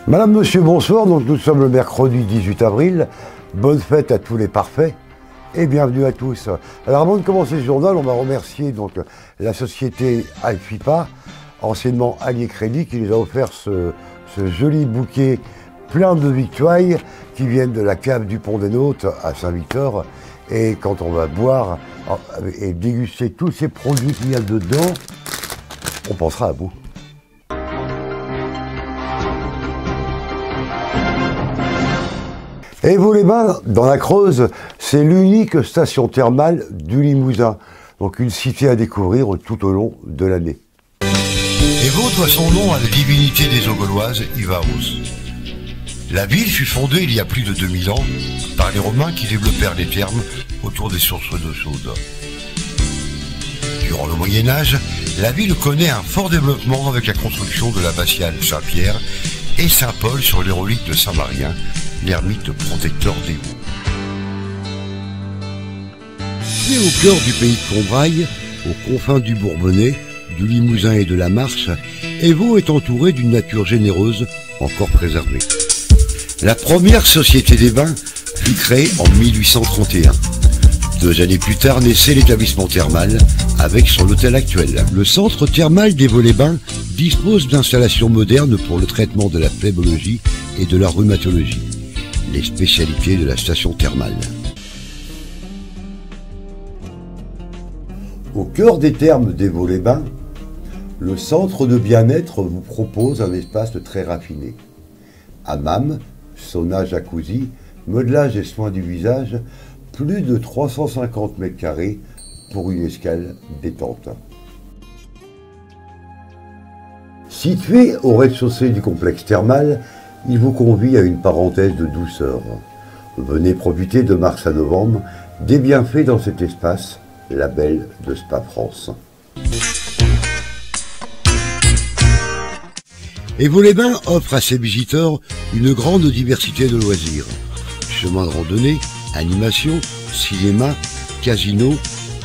Madame, monsieur, bonsoir. Donc nous sommes le mercredi 18 avril. Bonne fête à tous les parfaits et bienvenue à tous. Alors avant de commencer ce journal, on va remercier donc la société Alfipa, anciennement Allier Crédit, qui nous a offert ce joli bouquet plein de victuailles qui viennent de la cave du Pont des Nautes à Saint-Victor. Et quand on va boire et déguster tous ces produits qu'il y a dedans, on pensera à vous. Et Vaux-les-Bains, dans la Creuse, c'est l'unique station thermale du Limousin. Donc une cité à découvrir tout au long de l'année. Évaux doit son nom à la divinité des eaux gauloises, Ivaos. La ville fut fondée il y a plus de 2000 ans par les Romains qui développèrent les thermes autour des sources d'eau chaude. Durant le Moyen-Âge, la ville connaît un fort développement avec la construction de l'abbatiale Saint-Pierre et Saint-Paul sur les reliques de Saint-Marien, l'ermite protecteur des Vaux. Situé au cœur du pays de Combrailles, aux confins du Bourbonnais, du Limousin et de la Marche, Évaux est entouré d'une nature généreuse encore préservée. La première société des bains fut créée en 1831. 2 années plus tard naissait l'établissement thermal avec son hôtel actuel. Le centre thermal des Vaux-les-Bains dispose d'installations modernes pour le traitement de la phlébologie et de la rhumatologie, les spécialités de la station thermale. Au cœur des thermes des Vaux-les-Bains, le centre de bien-être vous propose un espace très raffiné. Hammam, sauna, jacuzzi, modelage et soins du visage, plus de 350 m² pour une escale détente. Situé au rez-de-chaussée du complexe thermal, il vous convie à une parenthèse de douceur. Venez profiter de mars à novembre des bienfaits dans cet espace, label de Spa France. Et Vaux-les-Bains offre à ses visiteurs une grande diversité de loisirs. Chemins de randonnée, animation, cinéma, casino,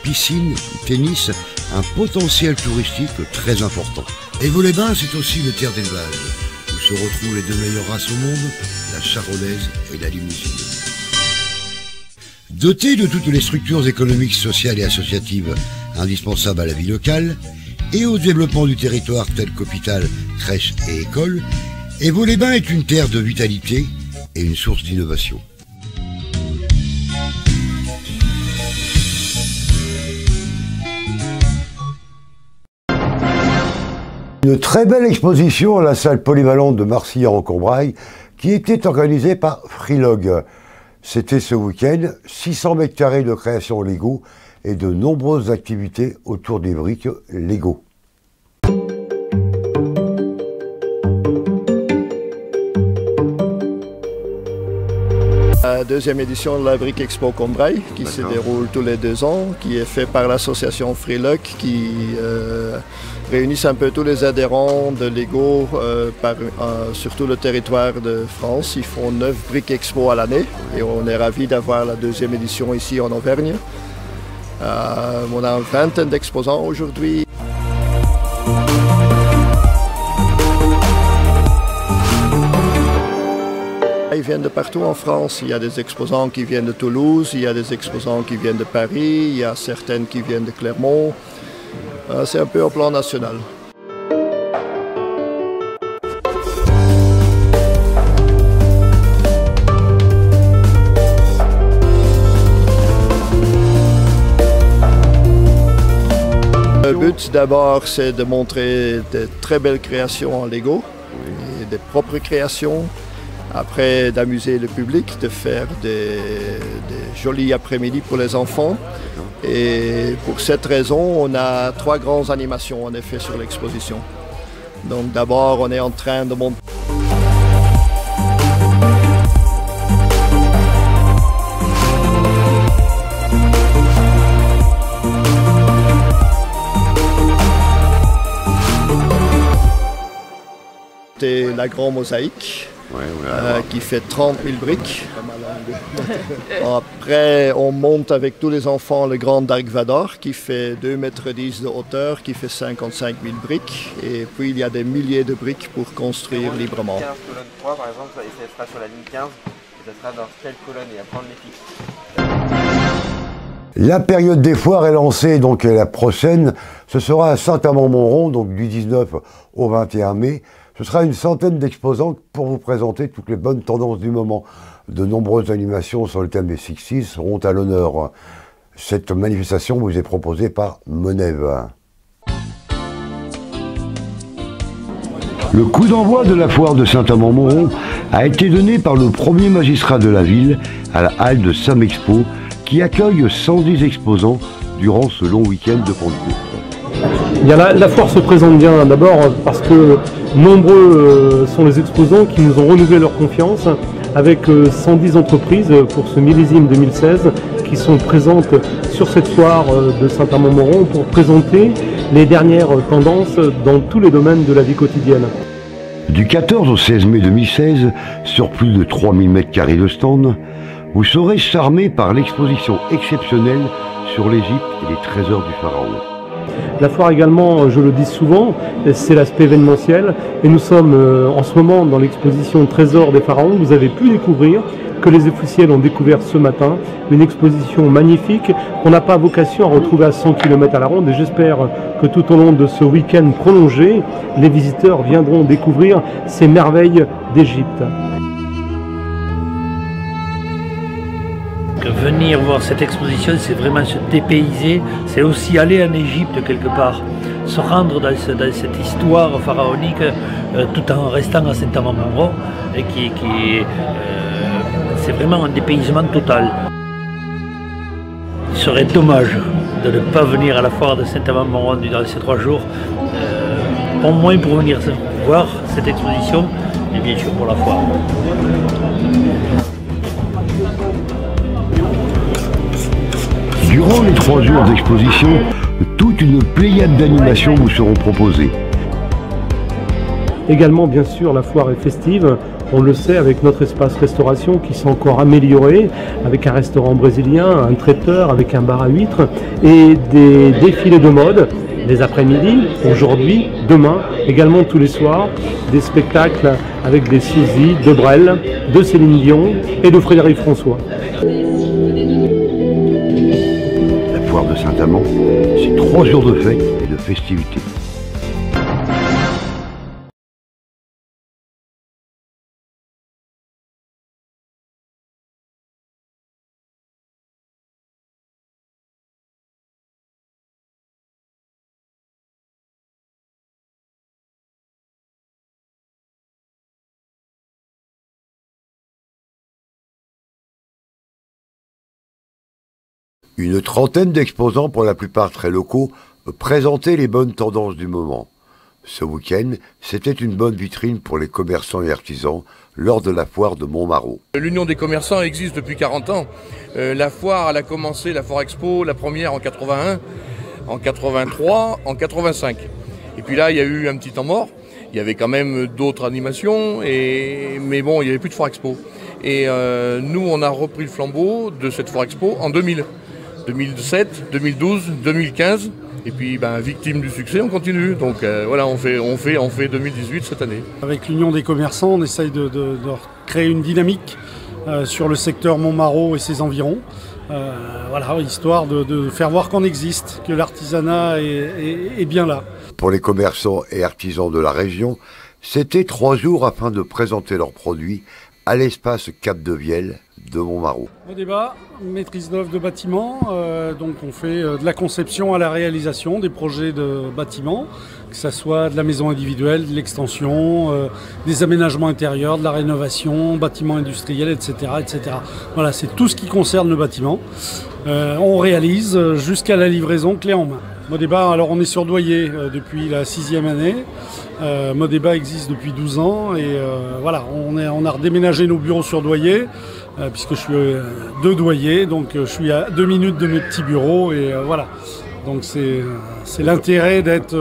piscine, tennis, un potentiel touristique très important. Et Vaux-les-Bains, c'est aussi une terre d'élevage, où se retrouvent les 2 meilleures races au monde, la charolaise et la limousine. Doté de toutes les structures économiques, sociales et associatives indispensables à la vie locale, et au développement du territoire tel qu'hôpital, crèche et école, et Vaux-les-Bains est une terre de vitalité et une source d'innovation. Une très belle exposition à la salle polyvalente de Marcillan en Combrailles qui était organisée par Freelog. C'était ce week-end, 600 m² de création Lego et de nombreuses activités autour des briques Lego. La 2e édition de la Brick Expo Combrailles qui se déroule tous les 2 ans, qui est fait par l'association Freelog qui réunissent un peu tous les adhérents de Lego sur tout le territoire de France. Ils font 9 Brick Expo à l'année et on est ravis d'avoir la 2e édition ici en Auvergne. On a une vingtaine d'exposants aujourd'hui. Ils viennent de partout en France. Il y a des exposants qui viennent de Toulouse, il y a des exposants qui viennent de Paris, il y a certaines qui viennent de Clermont. C'est un peu au plan national. Le but d'abord, c'est de montrer de très belles créations en Lego, et des propres créations. Après, d'amuser le public, de faire des jolis après-midi pour les enfants. Et pour cette raison, on a 3 grandes animations en effet sur l'exposition. Donc d'abord, on est en train de monter la grande mosaïque. qui fait 30 000 briques. Après, on monte avec tous les enfants le grand Dark Vador qui fait 2,10 mètres de hauteur, qui fait 55 000 briques. Et puis il y a des milliers de briques pour construire librement. 15 colonne 3 par exemple, ça sera sur la ligne 15, et ça sera dans quelle colonne et à prendre les fixes. La période des foires est lancée, donc la prochaine, ce sera à Saint-Amand-Montrond, donc du 19 au 21 mai. Ce sera une centaine d'exposants pour vous présenter toutes les bonnes tendances du moment. De nombreuses animations sur le thème des 60s seront à l'honneur. Cette manifestation vous est proposée par Monève. Le coup d'envoi de la foire de Saint-Amand-Montrond a été donné par le premier magistrat de la ville à la halle de Samexpo, qui accueille 110 exposants durant ce long week-end de Pentecôte. La foire se présente bien d'abord parce que nombreux sont les exposants qui nous ont renouvelé leur confiance avec 110 entreprises pour ce millésime 2016 qui sont présentes sur cette foire de Saint-Amand-Montrond pour présenter les dernières tendances dans tous les domaines de la vie quotidienne. Du 14 au 16 mai 2016, sur plus de 3000 m² de stands, vous serez charmé par l'exposition exceptionnelle sur l'Égypte et les trésors du Pharaon. La foire également, je le dis souvent, c'est l'aspect événementiel et nous sommes en ce moment dans l'exposition Trésors des Pharaons. Vous avez pu découvrir, que les officiels ont découvert ce matin, une exposition magnifique qu'on n'a pas vocation à retrouver à 100 km à la ronde et j'espère que tout au long de ce week-end prolongé, les visiteurs viendront découvrir ces merveilles d'Égypte. Venir voir cette exposition, c'est vraiment se dépayser, c'est aussi aller en Égypte quelque part, se rendre dans cette histoire pharaonique tout en restant à Saint-Amand-Montrond et c'est vraiment un dépaysement total. Il serait dommage de ne pas venir à la foire de Saint-Amand-Montrond durant ces 3 jours, au moins pour venir voir cette exposition et bien sûr pour la foire. Durant les 3 jours d'exposition, toute une pléiade d'animations vous seront proposées. Également, bien sûr, la foire est festive. On le sait avec notre espace restauration qui s'est encore amélioré, avec un restaurant brésilien, un traiteur, avec un bar à huîtres et des défilés de mode, les après-midi, aujourd'hui, demain, également tous les soirs, des spectacles avec des Suzy, de Brel, de Céline Dion et de Frédéric François. La foire de Saint-Amand, c'est 3 jours de fête et de festivités. Une trentaine d'exposants, pour la plupart très locaux, présentaient les bonnes tendances du moment. Ce week-end, c'était une bonne vitrine pour les commerçants et artisans lors de la foire de Montmarault. L'Union des commerçants existe depuis 40 ans. La foire, elle a commencé, la Foire Expo, la première en 81, en 83, en 85. Et puis là, il y a eu un petit temps mort. Il y avait quand même d'autres animations, mais bon, il n'y avait plus de Foire Expo. Et nous, on a repris le flambeau de cette Foire Expo en 2000. 2007, 2012, 2015, et puis victime du succès, on continue. Donc voilà, on fait 2018 cette année. Avec l'Union des commerçants, on essaye de créer une dynamique sur le secteur Montmarault et ses environs. Voilà, histoire de faire voir qu'on existe, que l'artisanat est bien là. Pour les commerçants et artisans de la région, c'était 3 jours afin de présenter leurs produits à l'espace Cap de Vielle de Montmarault. Modeba, maîtrise d'œuvre de bâtiment, donc on fait de la conception à la réalisation des projets de bâtiments, que ce soit de la maison individuelle, de l'extension, des aménagements intérieurs, de la rénovation, bâtiments industriels, etc. etc. Voilà, c'est tout ce qui concerne le bâtiment. On réalise jusqu'à la livraison clé en main. Modeba, alors on est sur Doyer depuis la 6e année. Modeba existe depuis 12 ans et voilà, on a redéménagé nos bureaux sur Doyer puisque je suis de Doyer, donc je suis à 2 minutes de mes petits bureaux et voilà. Donc c'est l'intérêt d'être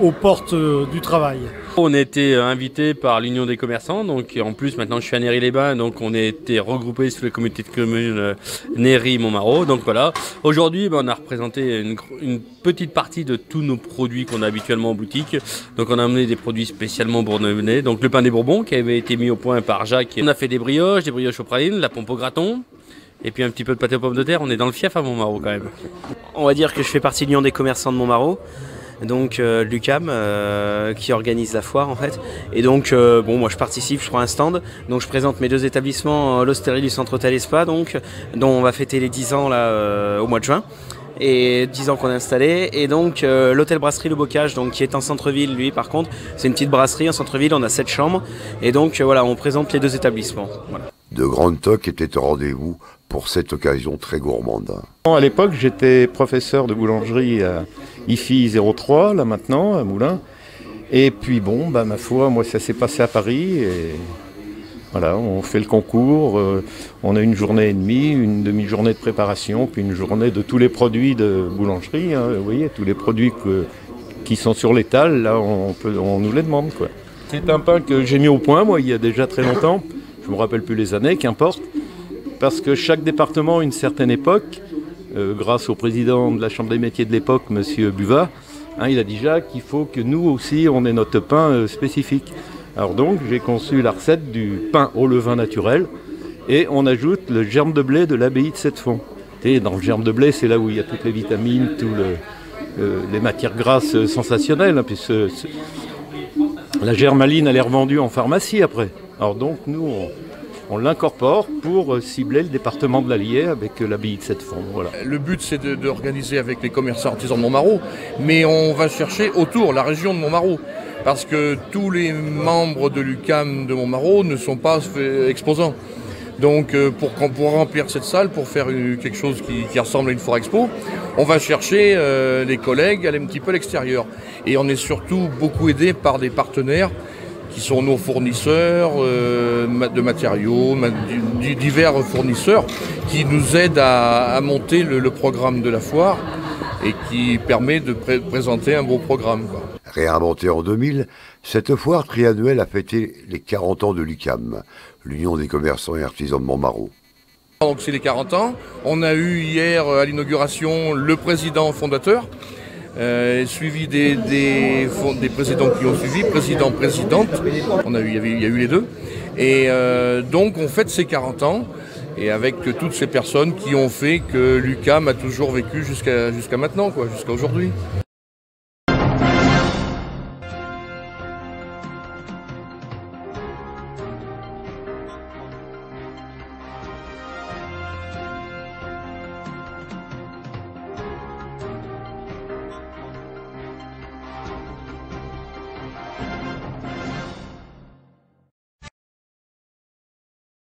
aux portes du travail. On a été invité par l'Union des commerçants, donc en plus maintenant je suis à Néry-les-Bains, donc on a été regroupés sous la communauté de communes Néry-Montmarault. Donc voilà, aujourd'hui on a représenté une petite partie de tous nos produits qu'on a habituellement en boutique. Donc on a amené des produits spécialement bourbonnais, donc le pain des Bourbons qui avait été mis au point par Jacques. On a fait des brioches au praline, la pompe au graton. Et puis un petit peu de pâté aux pommes de terre, on est dans le fief à Montmarault quand même. On va dire que je fais partie de l'Union des commerçants de Montmarault, donc l'UCAM qui organise la foire en fait. Et donc moi je participe, je prends un stand, donc je présente mes 2 établissements, l'Hostellerie du Centre Hôtel et Spa, donc, dont on va fêter les 10 ans là, au mois de juin. Et 10 ans qu'on a installé, et donc l'hôtel brasserie Le Bocage, donc qui est en centre-ville, lui par contre c'est une petite brasserie en centre-ville, on a 7 chambres, et donc voilà, on présente les 2 établissements. Voilà. De grandes toques étaient au rendez-vous pour cette occasion très gourmande. À l'époque, j'étais professeur de boulangerie à IFI 03, là maintenant, à Moulins. Et puis bon, ma foi, moi ça s'est passé à Paris. Et voilà, on fait le concours, on a une journée et demie, une demi-journée de préparation, puis une journée de tous les produits de boulangerie. Hein, vous voyez, tous les produits qui sont sur l'étal, là on nous les demande, quoi. C'est un pain que j'ai mis au point, moi, il y a déjà très longtemps. Je ne me rappelle plus les années, qu'importe. Parce que chaque département, à une certaine époque, grâce au président de la Chambre des métiers de l'époque, M. Buvat, il a dit Jacques qu'il faut que nous aussi, on ait notre pain spécifique. Alors donc, j'ai conçu la recette du pain au levain naturel et on ajoute le germe de blé de l'abbaye de Sept-Fonds. Et dans le germe de blé, c'est là où il y a toutes les vitamines, les matières grasses sensationnelles. Hein, puisque la germaline, elle est revendue en pharmacie après. Alors donc, nous, on l'incorpore pour cibler le département de l'Allier avec l'abbaye de Sept-Fonds. Voilà. Le but, c'est d'organiser avec les commerçants artisans de Montmarault, mais on va chercher autour la région de Montmarault, parce que tous les membres de l'UCAM de Montmarault ne sont pas exposants. Donc pour remplir cette salle, pour faire quelque chose qui ressemble à une foire expo, on va chercher les collègues, aller un petit peu à l'extérieur. Et on est surtout beaucoup aidé par des partenaires qui sont nos fournisseurs de matériaux, divers fournisseurs qui nous aident à monter le programme de la foire et qui permet de présenter un beau programme, quoi. Réinventée en 2000, cette foire triannuelle a fêté les 40 ans de l'UCAM, l'Union des commerçants et artisans de Montmarault. Donc c'est les 40 ans. On a eu hier à l'inauguration le président fondateur, suivi des présidents qui ont suivi, présidente. Il y a eu les 2. Et donc on fête ces 40 ans. Et avec toutes ces personnes qui ont fait que l'UCAM a toujours vécu jusqu'à maintenant, jusqu'à aujourd'hui.